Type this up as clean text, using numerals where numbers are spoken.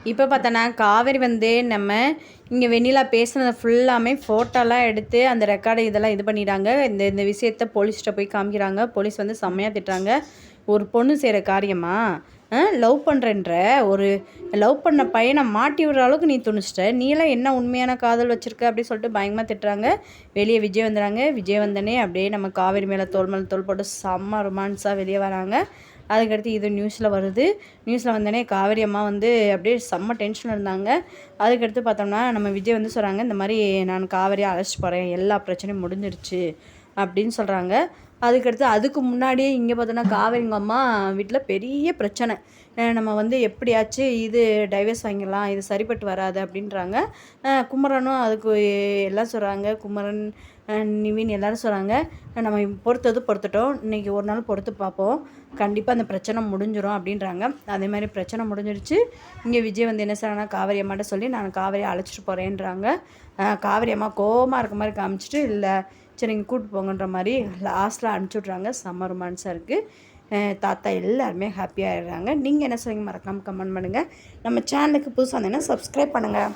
இப்போ பார்த்தோன்னா காவேரி வந்து நம்ம இங்கே வெண்ணிலா பேசுனதை ஃபுல்லாமே ஃபோட்டோலாம் எடுத்து அந்த ரெக்கார்டு இதெல்லாம் இது பண்ணிட்டாங்க. இந்த இந்த விஷயத்த போலீஸ்கிட்ட போய் காமிக்கிறாங்க. போலீஸ் வந்து செம்மையாக திட்டுறாங்க. ஒரு பொண்ணு செய்கிற காரியமா? லவ் பண்ணுறேன்ற ஒரு லவ் பண்ண பையனை மாட்டி விடுற அளவுக்கு நீ துணிச்சிட்ட. நீலாம் என்ன உண்மையான காதல் வச்சுருக்க அப்படின்னு சொல்லிட்டு பயங்கரமாக திட்டுறாங்க. வெளியே விஜய் வந்துடுறாங்க. விஜய் வந்தனே அப்படியே நம்ம காவேரி மேலே தோல் மேலே தோல் போட்டு செம்ம ரொமான்ஸாக வெளியே வராங்க. அதுக்கடுத்து இது நியூஸில் வருது. நியூஸில் வந்தோடனே காவேரி அம்மா வந்து அப்படியே செம்ம டென்ஷனில் இருந்தாங்க. அதுக்கடுத்து பார்த்தோம்னா நம்ம விஜய் வந்து சொல்கிறாங்க, இந்த மாதிரி நான் காவேரியை அழைச்சிட்டு போகிறேன், எல்லா பிரச்சனையும் முடிஞ்சிருச்சு அப்படின்னு சொல்கிறாங்க. அதுக்கடுத்து அதுக்கு முன்னாடியே இங்கே பார்த்தோன்னா காவேரிங்க அம்மா வீட்டில் பெரிய பிரச்சனை. நம்ம வந்து எப்படியாச்சும் இது டைவர்ஸ் வாங்கிடலாம், இது சரிப்பட்டு வராது அப்படின்றாங்க. குமரனும் அதுக்கு எல்லாம் சொல்கிறாங்க. குமரன், நிவின் எல்லோரும் சொல்கிறாங்க, நம்ம பொறுத்துட்டோம், இன்றைக்கி ஒரு நாள் பொறுத்து பார்ப்போம், கண்டிப்பாக அந்த பிரச்சனை முடிஞ்சிடும் அப்படின்றாங்க. அதே மாதிரி பிரச்சனை முடிஞ்சிருச்சு. இங்கே விஜய் வந்து என்ன செய்றாங்கன்னா, காவேரி அம்மாட்ட சொல்லி நான் காவேரியை அழைச்சிட்டு போகிறேன்றாங்க. காவேரி அம்மா கோவமாக இருக்க மாதிரி காமிச்சிட்டு, இல்லை சரி நீங்கள் கூப்பிட்டு போங்கன்ற மாதிரி லாஸ்ட்டில் அனுப்பிச்சி விட்றாங்க. செம்ம ரொமான்ஸாக இருக்குது. தாத்தா எல்லாருமே ஹாப்பியாகிடுறாங்க. நீங்கள் என்ன சொல்லுங்க, மறக்காமல் கமெண்ட் பண்ணுங்கள். நம்ம சேனலுக்கு புதுசாக இருந்தீங்கன்னா சப்ஸ்கிரைப் பண்ணுங்கள்.